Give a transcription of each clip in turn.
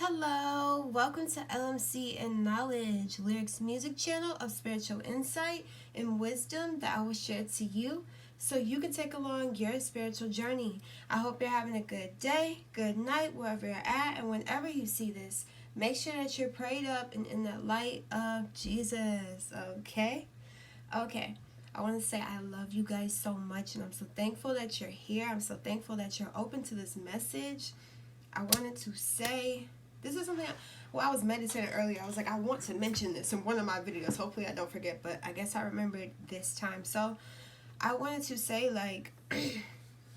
Hello, welcome to LMC and Knowledge, Lyrics Music Channel of spiritual insight and wisdom that I will share to you so you can take along your spiritual journey. I hope you're having a good day, good night, wherever you're at, and whenever you see this, make sure that you're prayed up and in the light of Jesus, okay? Okay. I want to say I love you guys so much, and I'm so thankful that you're here. I'm so thankful that you're open to this message. I wanted to say this is something. Well, I was meditating earlier. I was like, I want to mention this in one of my videos. Hopefully, I don't forget, but I guess I remembered this time. So, I wanted to say, like,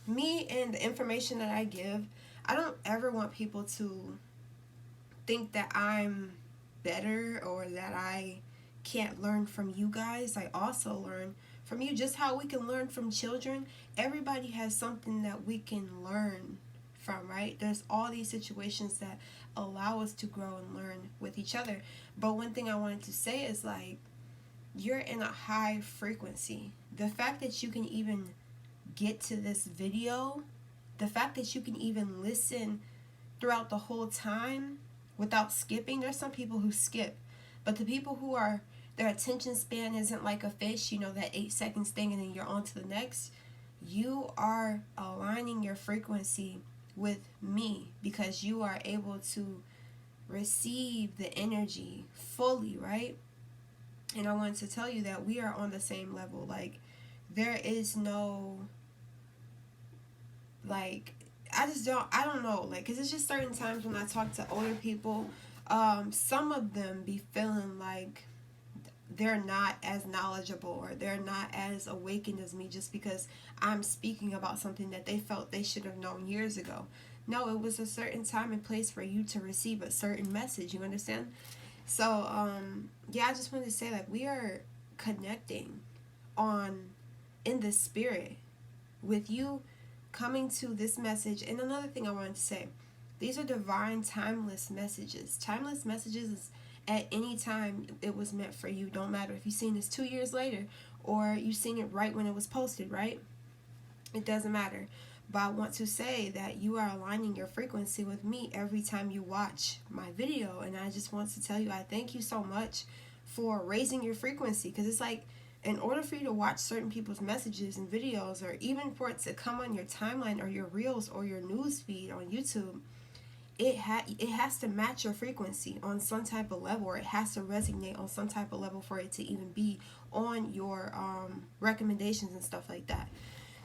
me and the information that I give, I don't ever want people to think that I'm better or that I can't learn from you guys. I also learn from you, just how we can learn from children. Everybody has something that we can learn from, right? There's all these situations that allow us to grow and learn with each other. But one thing I wanted to say is, like, you're in a high frequency. The fact that you can even get to this video, the fact that you can even listen throughout the whole time without skipping. There's some people who skip, but the people who are, their attention span isn't like a fish, that 8 seconds thing and then you're on to the next. You are aligning your frequency with me because you are able to receive the energy fully, right? And I wanted to tell you that we are on the same level. Like, there is no, like, I don't know, like, because it's just certain times when I talk to older people, some of them be feeling like they're not as knowledgeable or they're not as awakened as me just because I'm speaking about something that they felt they should have known years ago. No, it was a certain time and place for you to receive a certain message, you understand? So, yeah, I just wanted to say, like, we are connecting on in the spirit with you coming to this message. And another thing I wanted to say, these are divine timeless messages. Timeless messages is at any time it was meant for you. Don't matter if you've seen this 2 years later or you've seen it right when it was posted, right? It doesn't matter. But I want to say that you are aligning your frequency with me every time you watch my video. And I just want to tell you, I thank you so much for raising your frequency. Because it's like, in order for you to watch certain people's messages and videos, or even for it to come on your timeline or your reels or your news feed on YouTube, it has to match your frequency on some type of level, or it has to resonate on some type of level for it to even be on your recommendations and stuff like that.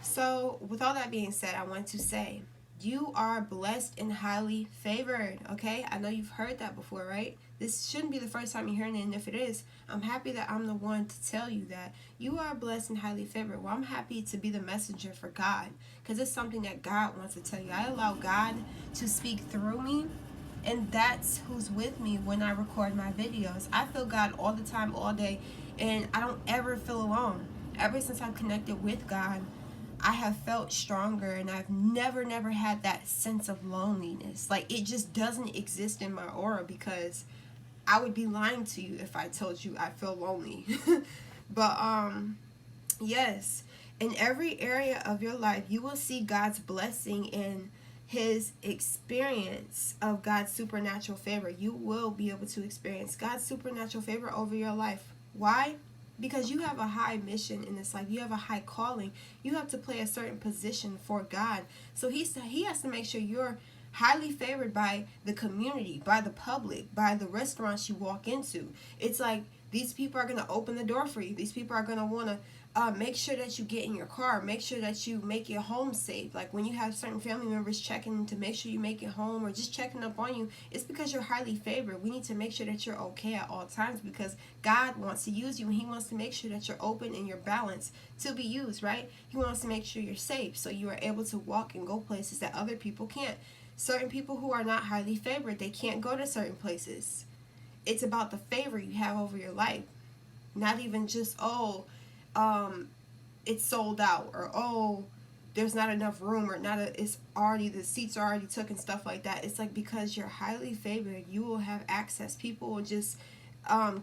So, with all that being said, I want to say you are blessed and highly favored, okay? I know you've heard that before, right? This shouldn't be the first time you're hearing it, and if it is, I'm happy that I'm the one to tell you that you are blessed and highly favored. Well, I'm happy to be the messenger for God because it's something that God wants to tell you. I allow God to speak through me, and that's who's with me when I record my videos. I feel God all the time, all day, and I don't ever feel alone. Ever since I've connected with God, I have felt stronger, and I've never had that sense of loneliness. Like, it just doesn't exist in my aura because I would be lying to you if I told you I feel lonely. But yes, in every area of your life, you will see God's blessing and his experience of God's supernatural favor. You will be able to experience God's supernatural favor over your life. Why? Because you have a high mission in this life. You have a high calling. You have to play a certain position for God. So he has to make sure you're highly favored by the community, by the public, by the restaurants you walk into. It's like these people are going to open the door for you. These people are going to want to make sure that you get in your car, make sure that you make it home safe. Like when you have certain family members checking to make sure you make it home or just checking up on you, it's because you're highly favored. We need to make sure that you're okay at all times because God wants to use you, and he wants to make sure that you're open and you're balanced to be used, right? He wants to make sure you're safe so you are able to walk and go places that other people can't. Certain people who are not highly favored, they can't go to certain places. It's about the favor you have over your life. Not even just, it's sold out, or there's not enough room, or it's already, the seats are already took and stuff like that. It's like because you're highly favored, you will have access. People will just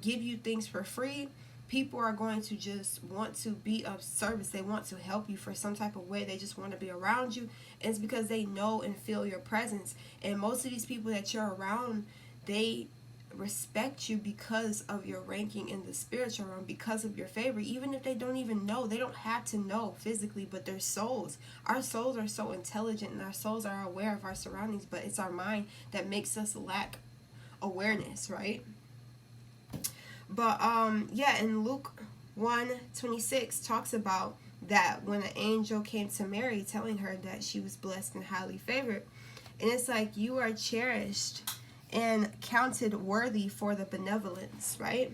give you things for free. people are going to just want to be of service. They want to help you for some type of way. They just want to be around you. And it's because they know and feel your presence. And most of these people that you're around, they respect you because of your ranking in the spiritual realm, because of your favor. Even if they don't even know, they don't have to know physically, but their souls, our souls are so intelligent, and our souls are aware of our surroundings, but it's our mind that makes us lack awareness, right? But yeah, in Luke 1:26 talks about that when an angel came to Mary telling her that she was blessed and highly favored. And it's like, you are cherished and counted worthy for the benevolence, right?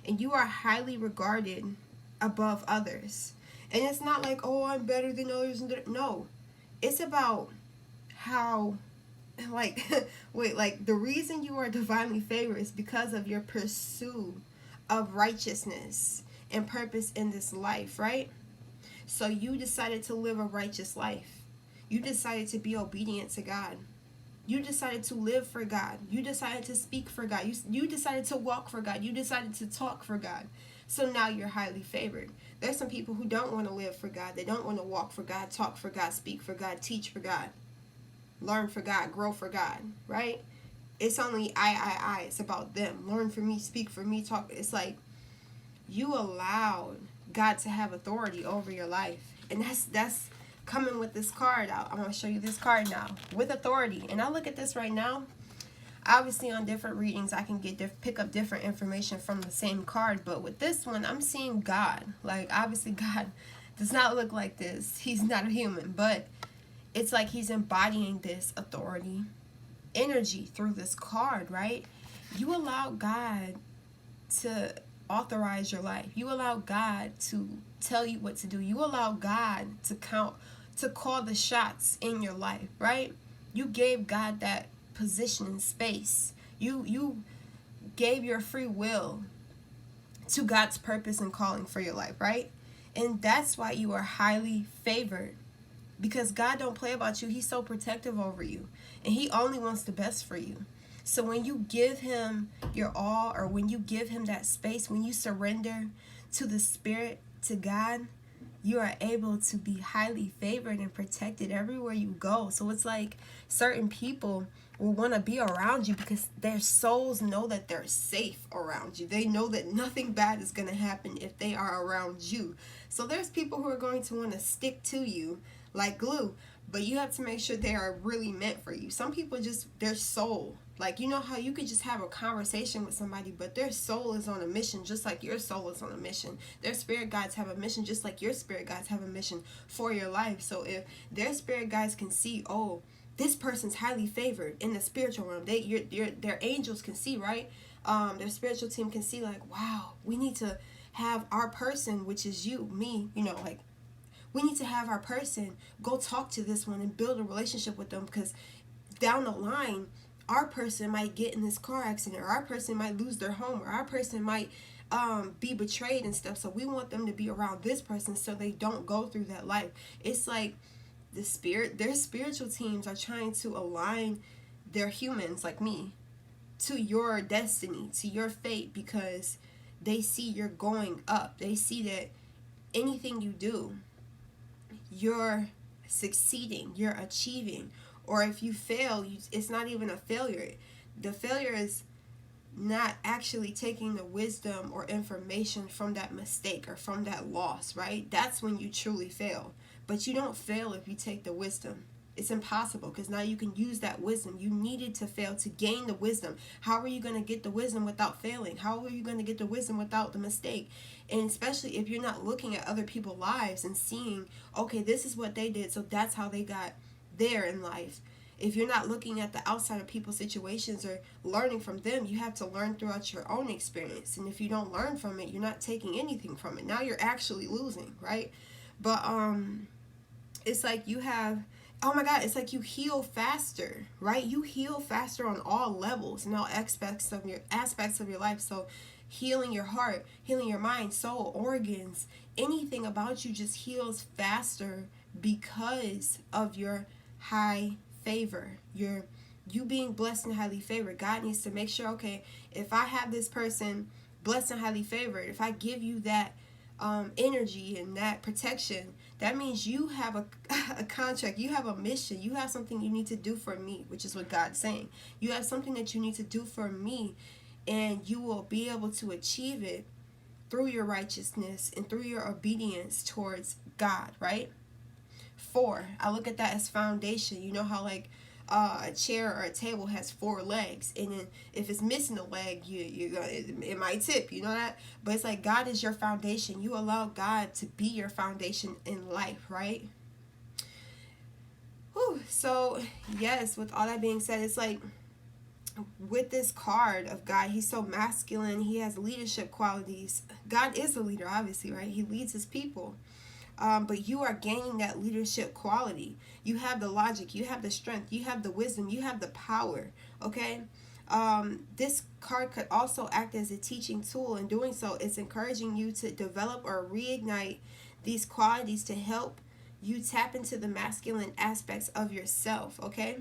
And you are highly regarded above others. And it's not like, oh, I'm better than others. No, it's about how, like, wait, like, the reason you are divinely favored is because of your pursuit of righteousness and purpose in this life, right? So you decided to live a righteous life. You decided to be obedient to God. You decided to live for God. You decided to speak for God. You decided to walk for God. You decided to talk for God. So now you're highly favored. There's some people who don't want to live for God. They don't want to walk for God, talk for God, speak for God, teach for God, learn for God, grow for God, right? It's only I. It's about them. Learn for me, speak for me, talk. It's like you allowed God to have authority over your life. And that's coming with this card out. I'm going to show you this card now with authority. And I look at this right now. Obviously, on different readings, I can pick up different information from the same card. But with this one, I'm seeing God. Like, obviously, God does not look like this. He's not a human. But it's like he's embodying this authority energy through this card, right? You allow God to authorize your life. You allow God to tell you what to do. You allow God to call the shots in your life, right? You gave God that position and space. You gave your free will to God's purpose and calling for your life, right? And that's why you are highly favored, because God don't play about you. He's so protective over you, and he only wants the best for you. So when you give him your all, or when you give him that space, when you surrender to the Spirit, to God, you are able to be highly favored and protected everywhere you go. So it's like certain people will want to be around you because their souls know that they're safe around you. They know that nothing bad is going to happen if they are around you. So there's people who are going to want to stick to you like glue, but you have to make sure they are really meant for you. Some people just, their soul, like, you know how you could just have a conversation with somebody, but their soul is on a mission just like your soul is on a mission. Their spirit guides have a mission just like your spirit guides have a mission for your life. So if their spirit guides can see, oh, this person's highly favored in the spiritual realm, their angels can see, right? Their spiritual team can see, like, wow, we need to have our person, which is you, me, you know, like, we need to have our person go talk to this one and build a relationship with them, because down the line, our person might get in this car accident, or our person might lose their home, or our person might be betrayed and stuff. So we want them to be around this person so they don't go through that life. It's like their spiritual teams are trying to align their humans like me to your destiny, to your fate, because they see you're going up. They see that anything you do, you're succeeding, you're achieving. Or if you fail, it's not even a failure. The failure is not actually taking the wisdom or information from that mistake or from that loss, right? That's when you truly fail. But you don't fail if you take the wisdom. It's impossible, because now you can use that wisdom. You needed to fail to gain the wisdom. How are you going to get the wisdom without failing? How are you going to get the wisdom without the mistake? And especially if you're not looking at other people's lives and seeing, okay, this is what they did, so that's how they got there in life. If you're not looking at the outside of people's situations or learning from them, you have to learn throughout your own experience. And if you don't learn from it, you're not taking anything from it. Now you're actually losing, right? But it's like you have, oh my God, it's like you heal faster, right? You heal faster on all levels and all aspects of your life. So healing your heart, healing your mind, soul, organs, anything about you just heals faster because of your high favor, you being blessed and highly favored. God needs to make sure, okay, if I have this person blessed and highly favored, if I give you that energy and that protection, that means you have a contract, you have a mission, you have something you need to do for me, which is what God's saying. You have something that you need to do for me, and you will be able to achieve it through your righteousness and through your obedience towards God, right? 4, I look at that as foundation. You know how like a chair or a table has 4 legs, and then if it's missing a leg, it might tip, you know that. But it's like God is your foundation. You allow God to be your foundation in life, right? Whew. So yes, with all that being said, it's like with this card of God, he's so masculine, he has leadership qualities. God is a leader, obviously, right? He leads his people. But you are gaining that leadership quality. You have the logic, you have the strength, you have the wisdom, you have the power, okay? This card could also act as a teaching tool. In doing so, it's encouraging you to develop or reignite these qualities to help you tap into the masculine aspects of yourself, okay?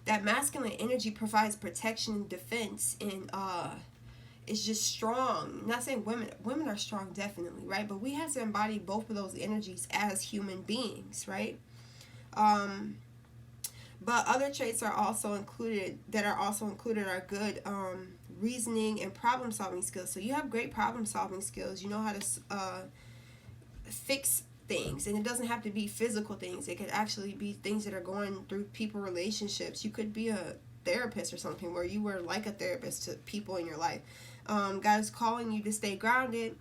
That masculine energy provides protection and defense, and is just strong. I'm not saying women are strong, definitely, right? But we have to embody both of those energies as human beings, right? But other traits are also included are good reasoning and problem solving skills. So you have great problem solving skills. You know how to fix things, and it doesn't have to be physical things. It could actually be things that are going through people relationships. You could be a therapist or something, where you were like a therapist to people in your life. God is calling you to stay grounded.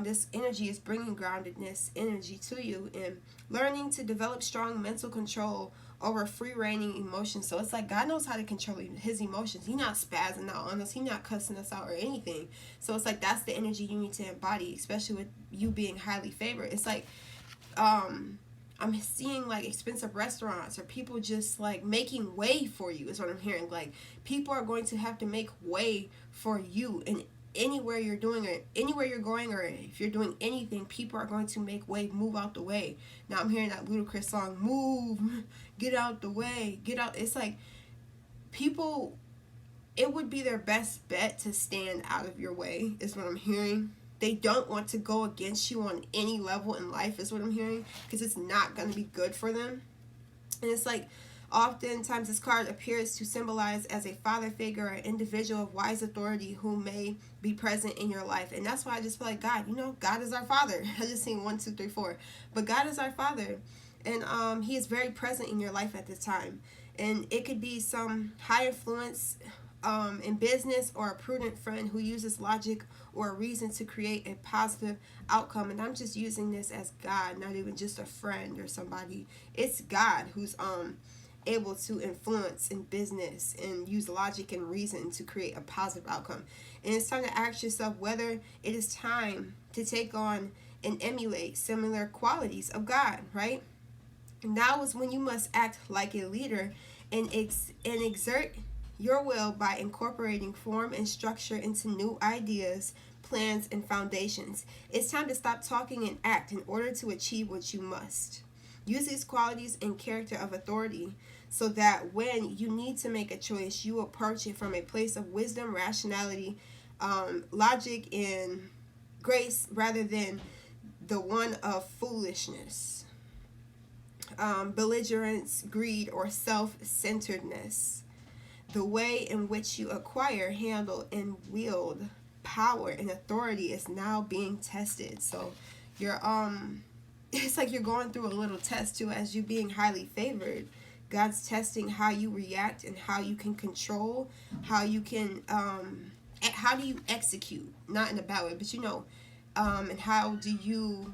This energy is bringing groundedness energy to you, and learning to develop strong mental control over free reigning emotions. So it's like God knows how to control his emotions. He's not spazzing out on us. He's not cussing us out or anything. So it's like that's the energy you need to embody, especially with you being highly favored. It's like I'm seeing like expensive restaurants, or people just like making way for you is what I'm hearing. Like people are going to have to make way for you, and anywhere you're doing it, anywhere you're going, or if you're doing anything, people are going to make way, move out the way. Now I'm hearing that Ludacris song, move, get out the way, get out. It's like people, it would be their best bet to stand out of your way is what I'm hearing. They don't want to go against you on any level in life is what I'm hearing, because it's not going to be good for them. And it's like oftentimes this card appears to symbolize as a father figure or an individual of wise authority who may be present in your life. And that's why I just feel like God, God is our father. I just seen 1, 2, 3, 4. But God is our father, and he is very present in your life at this time. And it could be some high influence in business, or a prudent friend who uses logic or a reason to create a positive outcome. And I'm just using this as God, not even just a friend or somebody. It's God who's able to influence in business and use logic and reason to create a positive outcome. And it's time to ask yourself whether it is time to take on and emulate similar qualities of God, right? Now is when you must act like a leader and exert your will by incorporating form and structure into new ideas, plans, and foundations. It's time to stop talking and act in order to achieve what you must. Use these qualities and character of authority so that when you need to make a choice, you approach it from a place of wisdom, rationality, logic, and grace, rather than the one of foolishness, belligerence, greed, or self-centeredness. The way in which you acquire, handle, and wield power and authority is now being tested. So you're it's like you're going through a little test too, as you being highly favored. God's testing how you react and how you can control, how you can how do you execute, not in a bad way, but and how do you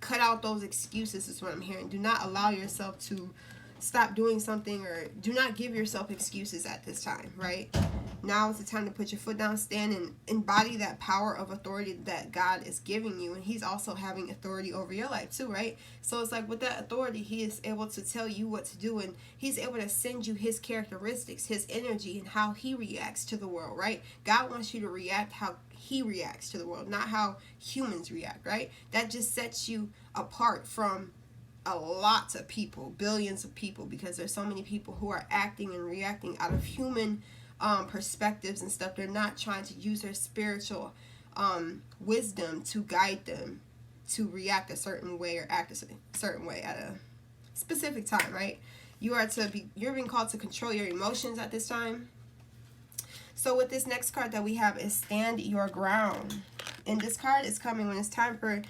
cut out those excuses is what I'm hearing. Do not allow yourself to stop doing something, or do not give yourself excuses at this time, right? Now is the time to put your foot down, stand, and embody that power of authority that God is giving you. And he's also having authority over your life too, right? So it's like with that authority, he is able to tell you what to do, and he's able to send you his characteristics, his energy, and how he reacts to the world, right? God wants you to react how he reacts to the world, not how humans react, right? That just sets you apart from a lot of people, billions of people, because there's so many people who are acting and reacting out of human perspectives and stuff. They're not trying to use their spiritual wisdom to guide them to react a certain way or act a certain way at a specific time, right? You're being called to control your emotions at this time. So with this next card that we have is stand your ground. And this card is coming when it's time for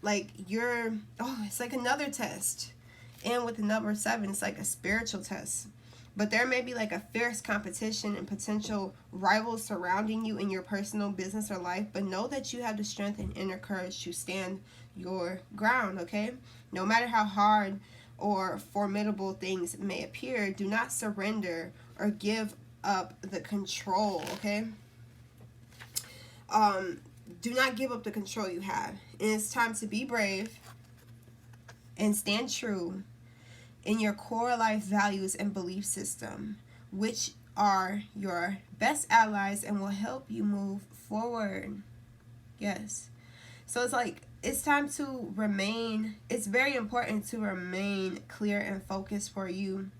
like it's like another test. And with the number 7, it's like a spiritual test. But there may be like a fierce competition and potential rivals surrounding you in your personal business or life. But know that you have the strength and inner courage to stand your ground, okay? No matter how hard or formidable things may appear, do not surrender or give up the control, okay? Do not give up the control you have. And it's time to be brave and stand true in your core life values and belief system, which are your best allies and will help you move forward. Yes. So it's like, it's time to remain, it's very important to remain clear and focused for you.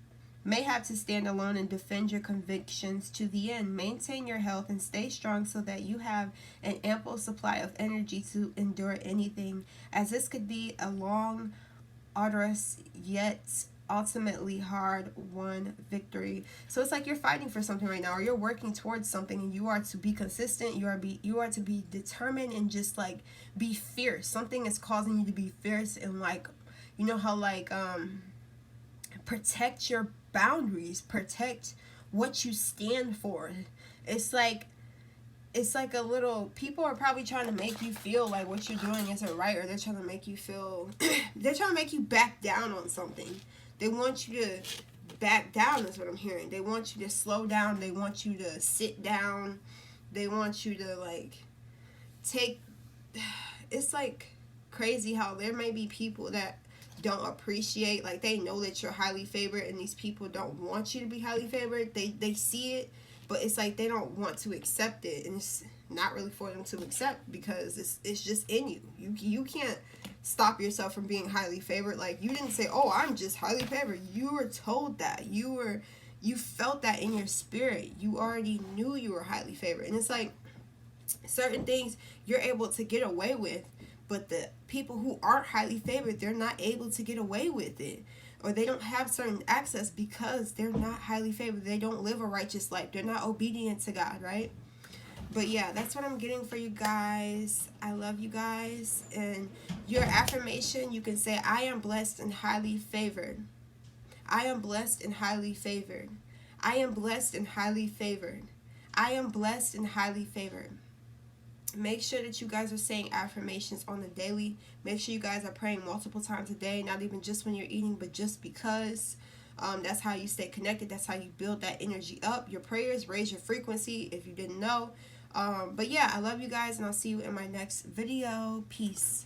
May have to stand alone and defend your convictions to the end. Maintain your health and stay strong so that you have an ample supply of energy to endure anything, as this could be a long, arduous, yet ultimately hard won victory. So it's like you're fighting for something right now, or you're working towards something, and you are to be consistent, you are to be determined, and just like be fierce. Something is causing you to be fierce, and like, you know how like protect your boundaries, protect what you stand for. It's like a little, people are probably trying to make you feel like what you're doing isn't right, or they're trying to make you feel they're trying to make you back down on something. They want you to back down, is what I'm hearing. They want you to slow down. They want you to sit down. They want you to like take, it's like crazy how there may be people that don't appreciate, like they know that you're highly favored, and these people don't want you to be highly favored. They see it, but it's like they don't want to accept it, and it's not really for them to accept because it's just in you. You can't stop yourself from being highly favored. Like, you didn't say, oh, I'm just highly favored. You were told that. You felt that in your spirit. You already knew you were highly favored. And it's like certain things you're able to get away with, but the people who aren't highly favored, they're not able to get away with it, or they don't have certain access because they're not highly favored. They don't live a righteous life. They're not obedient to God, right? But yeah, that's what I'm getting for you guys. I love you guys. And your affirmation, you can say, I am blessed and highly favored. I am blessed and highly favored. I am blessed and highly favored. I am blessed and highly favored. Make sure that you guys are saying affirmations on the daily. Make sure you guys are praying multiple times a day, not even just when you're eating, but just because. That's how you stay connected. That's how you build that energy up. Your prayers raise your frequency, if you didn't know. But yeah, I love you guys, and I'll see you in my next video. Peace.